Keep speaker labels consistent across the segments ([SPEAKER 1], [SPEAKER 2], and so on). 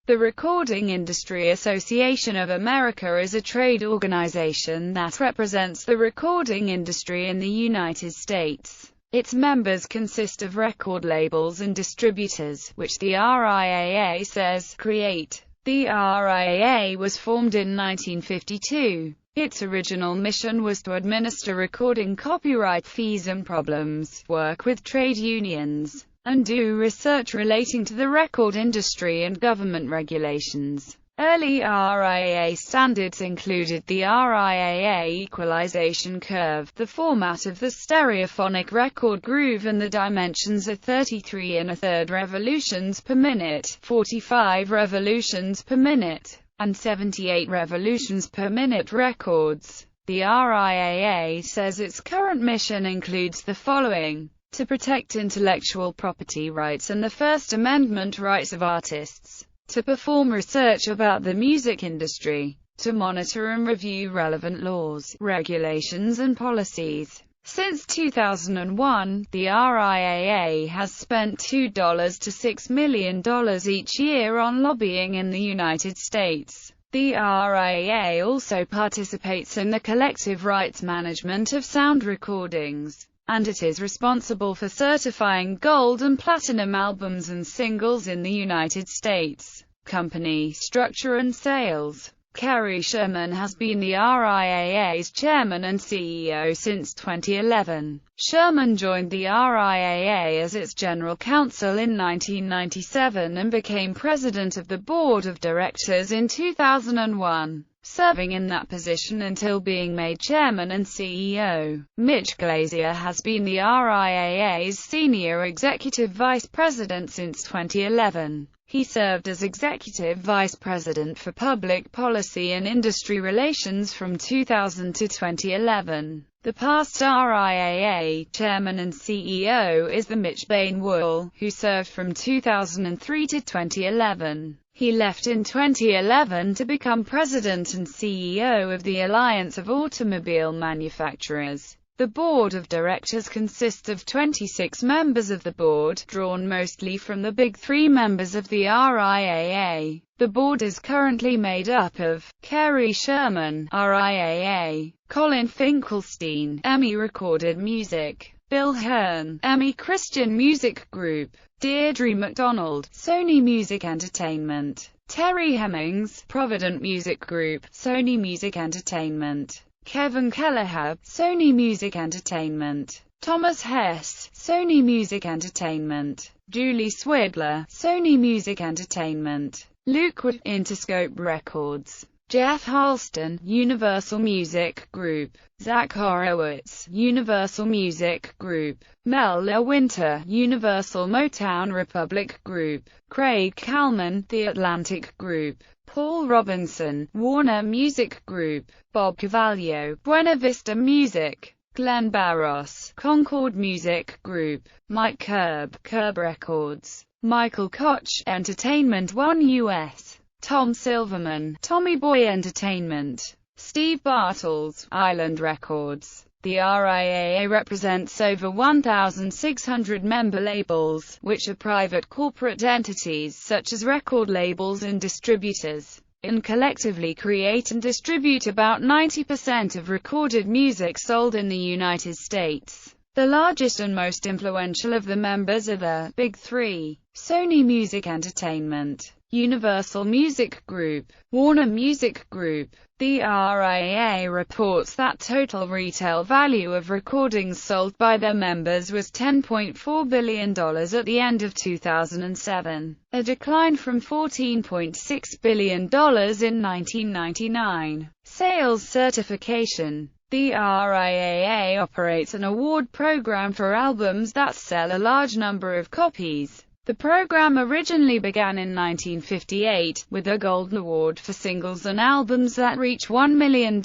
[SPEAKER 1] The Recording Industry Association of America is a trade organization that represents the recording industry in the United States. Its members consist of record labels and distributors, which the RIAA says create. The RIAA was formed in 1952. Its original mission was to administer recording copyright fees and problems, work with trade unions, and do research relating to the record industry and government regulations. Early RIAA standards included the RIAA equalization curve, the format of the stereophonic record groove, and the dimensions of 33 1/3 revolutions per minute, 45 revolutions per minute, and 78 revolutions per minute records. The RIAA says its current mission includes the following: to protect intellectual property rights and the First Amendment rights of artists, to perform research about the music industry, to monitor and review relevant laws, regulations and policies. Since 2001, the RIAA has spent $2 to $6 million each year on lobbying in the United States. The RIAA also participates in the collective rights management of sound recordings, and it is responsible for certifying gold and platinum albums and singles in the United States. Company structure and sales. Kerry Sherman has been the RIAA's chairman and CEO since 2011. Sherman joined the RIAA as its general counsel in 1997 and became president of the board of directors in 2001. Serving in that position until being made chairman and CEO. Mitch Glazier has been the RIAA's senior executive vice president since 2011. He served as executive vice president for public policy and industry relations from 2000 to 2011. The past RIAA chairman and CEO is the Mitch Bain Wool, who served from 2003 to 2011. He left in 2011 to become president and CEO of the Alliance of Automobile Manufacturers. The board of directors consists of 26 members of the board, drawn mostly from the big three members of the RIAA. The board is currently made up of Kerry Sherman, RIAA; Colin Finkelstein, Emmy Recorded Music; Bill Hearn, Emmy Christian Music Group; Deirdre McDonald, Sony Music Entertainment; Terry Hemmings, Provident Music Group, Sony Music Entertainment; Kevin Kelleher, Sony Music Entertainment; Thomas Hess, Sony Music Entertainment; Julie Swidler, Sony Music Entertainment; Luke Wood, Interscope Records; Jeff Halston, Universal Music Group; Zach Horowitz, Universal Music Group; Mel Winter, Universal Motown Republic Group; Craig Kalman, The Atlantic Group; Paul Robinson, Warner Music Group; Bob Cavallo, Buena Vista Music; Glenn Barros, Concord Music Group; Mike Curb, Curb Records; Michael Koch, Entertainment One US; Tom Silverman, Tommy Boy Entertainment; Steve Bartels, Island Records. The RIAA represents over 1,600 member labels, which are private corporate entities such as record labels and distributors, and collectively create and distribute about 90% of recorded music sold in the United States. The largest and most influential of the members are the Big Three: Sony Music Entertainment, Universal Music Group, Warner Music Group. The RIAA reports that total retail value of recordings sold by their members was $10.4 billion at the end of 2007, a decline from $14.6 billion in 1999. Sales certification. The RIAA operates an award program for albums that sell a large number of copies. The program originally began in 1958, with a Gold Award for singles and albums that reach $1 million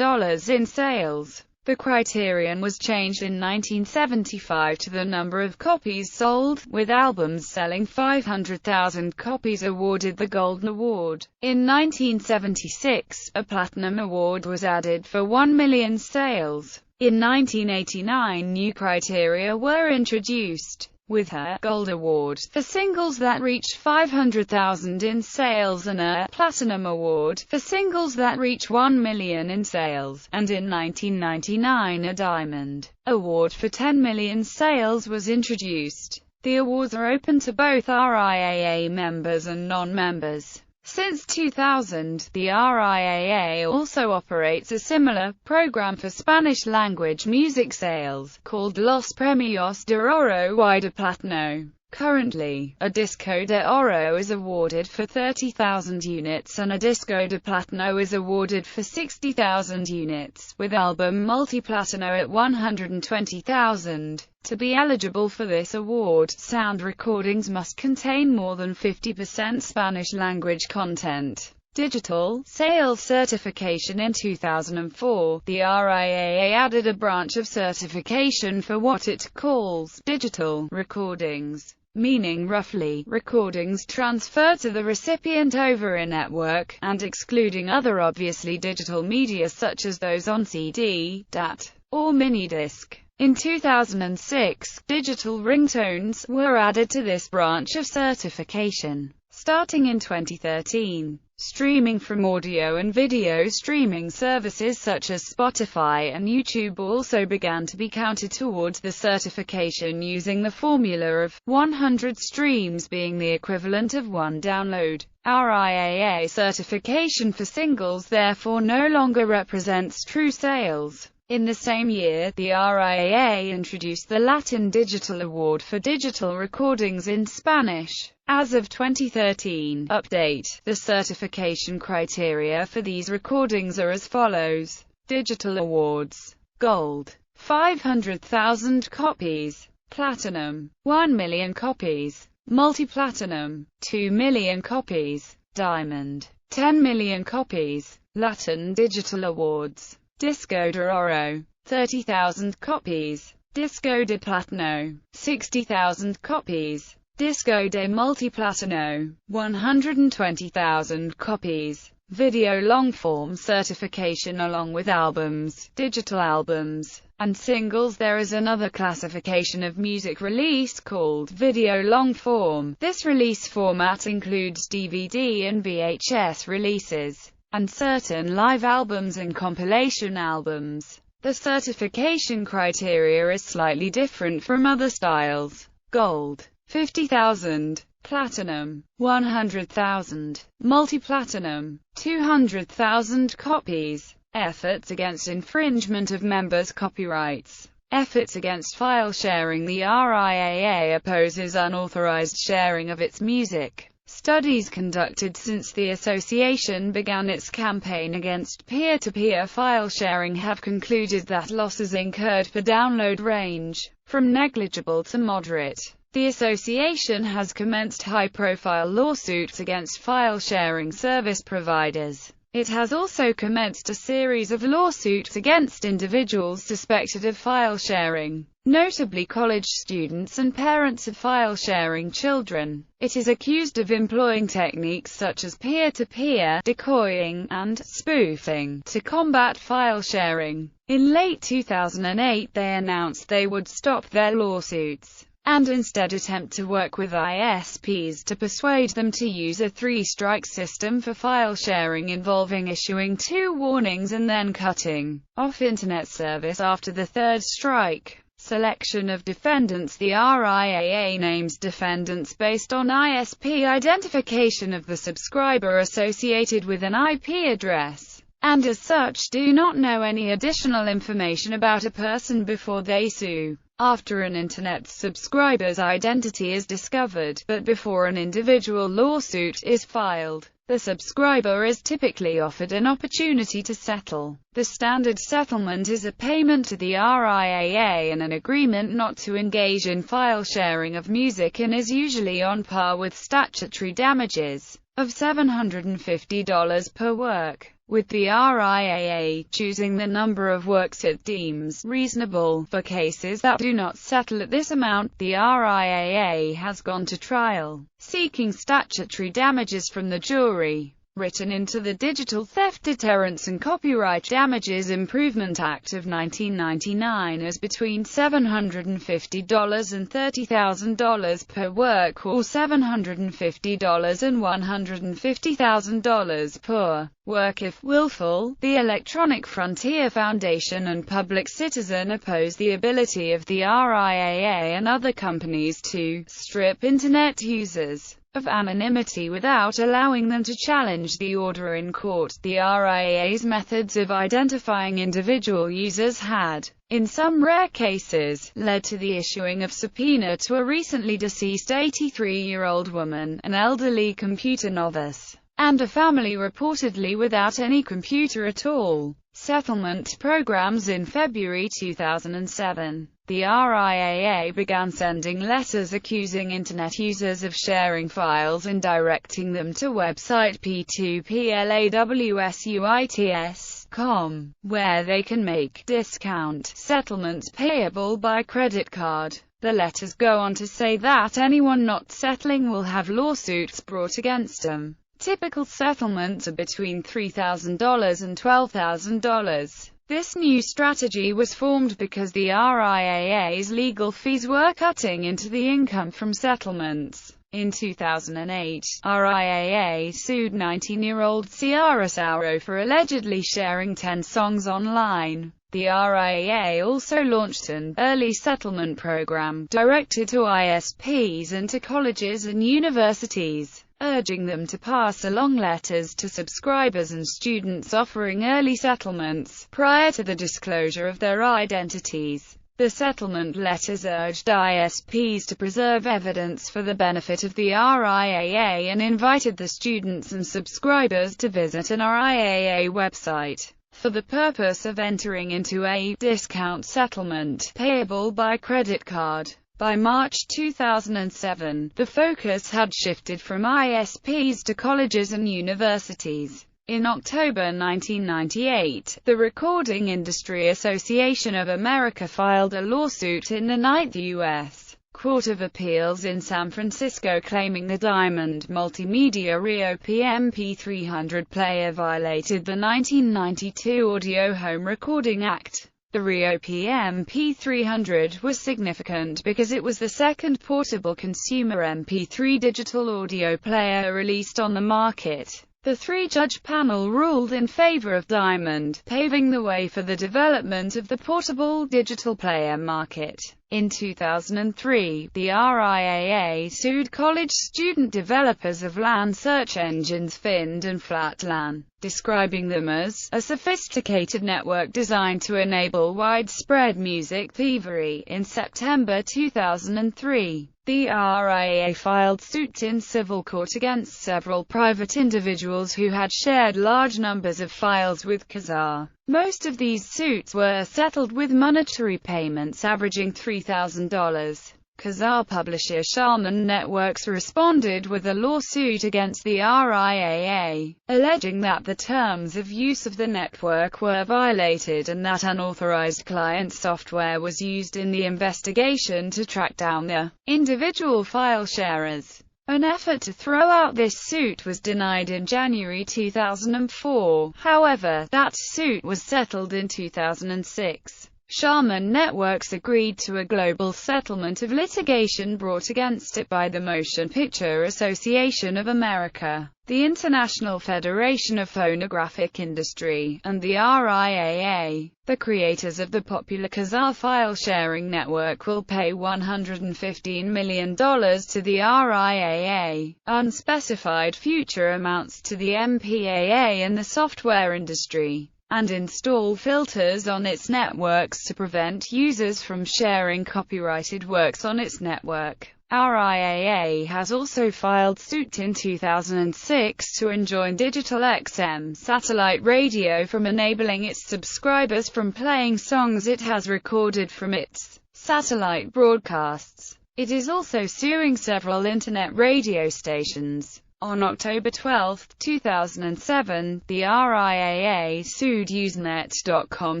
[SPEAKER 1] in sales. The criterion was changed in 1975 to the number of copies sold, with albums selling 500,000 copies awarded the Golden Award. In 1976, a Platinum Award was added for 1 million sales. In 1989, new criteria were introduced. with her Gold Award for singles that reach 500,000 in sales and a Platinum Award for singles that reach 1 million in sales, and in 1999 a Diamond Award for 10 million sales was introduced. The awards are open to both RIAA members and non-members. Since 2000, the RIAA also operates a similar program for Spanish-language music sales, called Los Premios de Oro y de Platino. Currently, a Disco de Oro is awarded for 30,000 units and a Disco de Platino is awarded for 60,000 units, with album multi-platino at 120,000. To be eligible for this award, sound recordings must contain more than 50% Spanish-language content. Digital sales certification. In 2004, the RIAA added a branch of certification for what it calls digital recordings, meaning roughly recordings transferred to the recipient over a network, and excluding other obviously digital media such as those on CD, DAT, or minidisc. In 2006, digital ringtones were added to this branch of certification. Starting in 2013, streaming from audio and video streaming services such as Spotify and YouTube also began to be counted towards the certification using the formula of 100 streams being the equivalent of 1 download. RIAA certification for singles therefore no longer represents true sales. In the same year, the RIAA introduced the Latin Digital Award for digital recordings in Spanish. As of 2013, update. The certification criteria for these recordings are as follows. Digital awards. Gold, 500,000 copies. Platinum, 1 million copies. Multi-platinum, 2 million copies. Diamond, 10 million copies. Latin Digital Awards. Disco de Oro, 30,000 copies. Disco de Platino, 60,000 copies. Disco de Multiplatino, 120,000 copies. Video long-form certification along with albums, digital albums, and singles. There is another classification of music release called video long-form. This release format includes DVD and VHS releases, and certain live albums and compilation albums. The certification criteria is slightly different from other styles. Gold, 50,000. Platinum, 100,000. Multi-platinum, 200,000 copies. Efforts against infringement of members' copyrights. Efforts against file sharing. The RIAA opposes unauthorized sharing of its music. Studies conducted since the association began its campaign against peer-to-peer file sharing have concluded that losses incurred per download range from negligible to moderate. The association has commenced high-profile lawsuits against file-sharing service providers. It has also commenced a series of lawsuits against individuals suspected of file sharing, notably college students and parents of file-sharing children. It is accused of employing techniques such as peer-to-peer, decoying, and spoofing to combat file sharing. In late 2008, they announced they would stop their lawsuits and instead attempt to work with ISPs to persuade them to use a three-strike system for file sharing involving issuing 2 warnings and then cutting off internet service after the third strike. Selection of defendants. The RIAA names defendants based on ISP identification of the subscriber associated with an IP address, and as such do not know any additional information about a person before they sue. After an internet subscriber's identity is discovered, but before an individual lawsuit is filed, the subscriber is typically offered an opportunity to settle. The standard settlement is a payment to the RIAA and an agreement not to engage in file sharing of music, and is usually on par with statutory damages of $750 per work, with the RIAA choosing the number of works it deems reasonable. For cases that do not settle at this amount, the RIAA has gone to trial, seeking statutory damages from the jury. written into the Digital Theft Deterrence and Copyright Damages Improvement Act of 1999 as between $750 and $30,000 per work, or $750 and $150,000 per work if willful. The Electronic Frontier Foundation and Public Citizen oppose the ability of the RIAA and other companies to strip Internet users of anonymity without allowing them to challenge the order in court. The RIAA's methods of identifying individual users had, in some rare cases, led to the issuing of subpoena to a recently deceased 83-year-old woman, an elderly computer novice, and a family reportedly without any computer at all. Settlement programs. In February 2007, the RIAA began sending letters accusing Internet users of sharing files and directing them to website p2plawsuits.com, where they can make discount settlements payable by credit card. The letters go on to say that anyone not settling will have lawsuits brought against them. Typical settlements are between $3,000 and $12,000. This new strategy was formed because the RIAA's legal fees were cutting into the income from settlements. In 2008, RIAA sued 19-year-old Ciara Sauro for allegedly sharing 10 songs online. The RIAA also launched an early settlement program directed to ISPs and to colleges and universities, urging them to pass along letters to subscribers and students offering early settlements, prior to the disclosure of their identities. The settlement letters urged ISPs to preserve evidence for the benefit of the RIAA and invited the students and subscribers to visit an RIAA website for the purpose of entering into a discount settlement payable by credit card. By March 2007, the focus had shifted from ISPs to colleges and universities. In October 1998, the Recording Industry Association of America filed a lawsuit in the Ninth U.S. Court of Appeals in San Francisco claiming the Diamond Multimedia Riaa MP300 player violated the 1992 Audio Home Recording Act. The Riaa MP300 was significant because it was the second portable consumer MP3 digital audio player released on the market. The three-judge panel ruled in favor of Diamond, paving the way for the development of the portable digital player market. In 2003, the RIAA sued college student developers of LAN search engines Find and Flatlan, describing them as a sophisticated network designed to enable widespread music thievery. In September 2003, the RIAA filed suit in civil court against several private individuals who had shared large numbers of files with Kazaa. Most of these suits were settled with monetary payments averaging $3,000. Kazaa publisher Shaman Networks responded with a lawsuit against the RIAA, alleging that the terms of use of the network were violated and that unauthorized client software was used in the investigation to track down the individual file sharers. An effort to throw out this suit was denied in January 2004, however, that suit was settled in 2006. Shaman Networks agreed to a global settlement of litigation brought against it by the Motion Picture Association of America, the International Federation of Phonographic Industry, and the RIAA. The creators of the popular Kazaa file-sharing network will pay $115 million to the RIAA, unspecified future amounts to the MPAA and the software industry, and install filters on its networks to prevent users from sharing copyrighted works on its network. RIAA has also filed suit in 2006 to enjoin Digital XM satellite radio from enabling its subscribers from playing songs it has recorded from its satellite broadcasts. It is also suing several internet radio stations. On October 12, 2007, the RIAA sued Usenet.com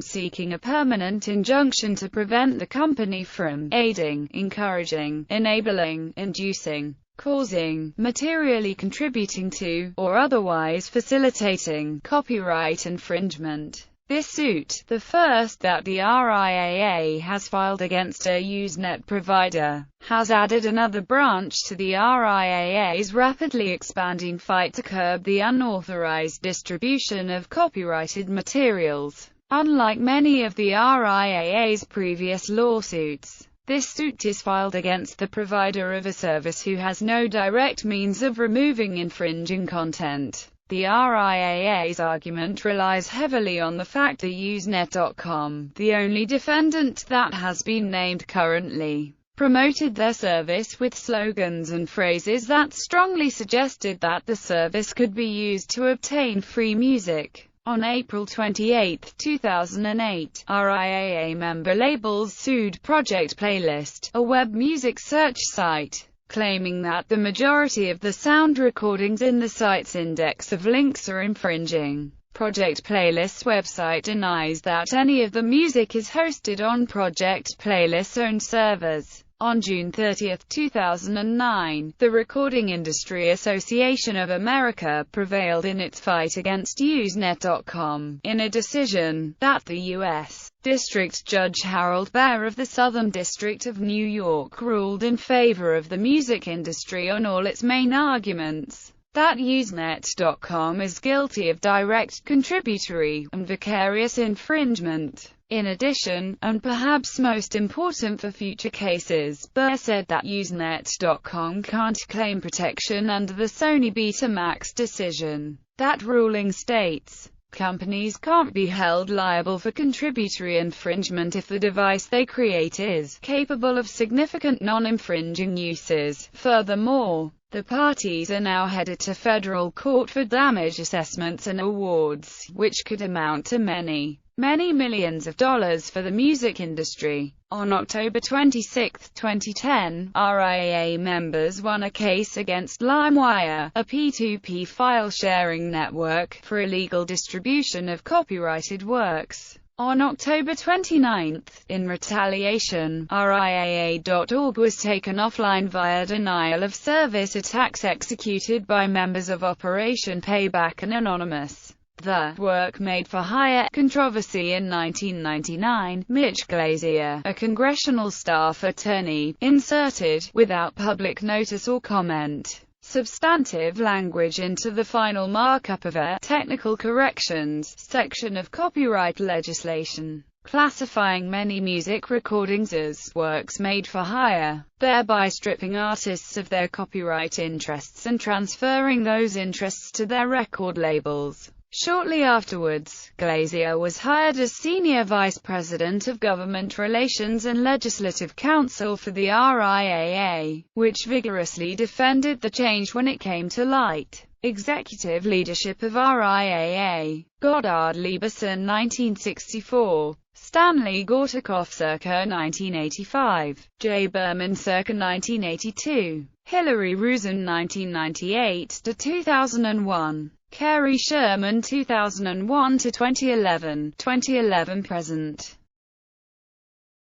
[SPEAKER 1] seeking a permanent injunction to prevent the company from aiding, encouraging, enabling, inducing, causing, materially contributing to, or otherwise facilitating, copyright infringement. This suit, the first that the RIAA has filed against a Usenet provider, has added another branch to the RIAA's rapidly expanding fight to curb the unauthorized distribution of copyrighted materials. Unlike many of the RIAA's previous lawsuits, this suit is filed against the provider of a service who has no direct means of removing infringing content. The RIAA's argument relies heavily on the fact that Usenet.com, the only defendant that has been named currently, promoted their service with slogans and phrases that strongly suggested that the service could be used to obtain free music. On April 28, 2008, RIAA member labels sued Project Playlist, a web music search site, claiming that the majority of the sound recordings in the site's index of links are infringing. Project Playlist's website denies that any of the music is hosted on Project Playlist's own servers. On June 30, 2009, the Recording Industry Association of America prevailed in its fight against Usenet.com, in a decision that the U.S. District Judge Harold Baer of the Southern District of New York ruled in favor of the music industry on all its main arguments. That Usenet.com is guilty of direct, contributory, and vicarious infringement. In addition, and perhaps most important for future cases, Baer said that Usenet.com can't claim protection under the Sony Betamax decision. That ruling states, companies can't be held liable for contributory infringement if the device they create is capable of significant non-infringing uses. Furthermore, the parties are now headed to federal court for damage assessments and awards, which could amount to many millions of dollars for the music industry. On October 26, 2010, RIAA members won a case against Limewire, a P2P file-sharing network, for illegal distribution of copyrighted works. On October 29, in retaliation, RIAA.org was taken offline via denial of service attacks executed by members of Operation Payback and Anonymous. The work made for hire controversy in 1999, Mitch Glazier, a congressional staff attorney, inserted, without public notice or comment, substantive language into the final markup of a technical corrections section of copyright legislation, classifying many music recordings as works made for hire, thereby stripping artists of their copyright interests and transferring those interests to their record labels. Shortly afterwards, Glazier was hired as Senior Vice President of Government Relations and Legislative Counsel for the RIAA, which vigorously defended the change when it came to light. Executive leadership of RIAA: Goddard Lieberson 1964, Stanley Gortakoff circa 1985, Jay Berman circa 1982, Hillary Rosen 1998–2001, Kerry Sherman 2001–2011, 2011 present.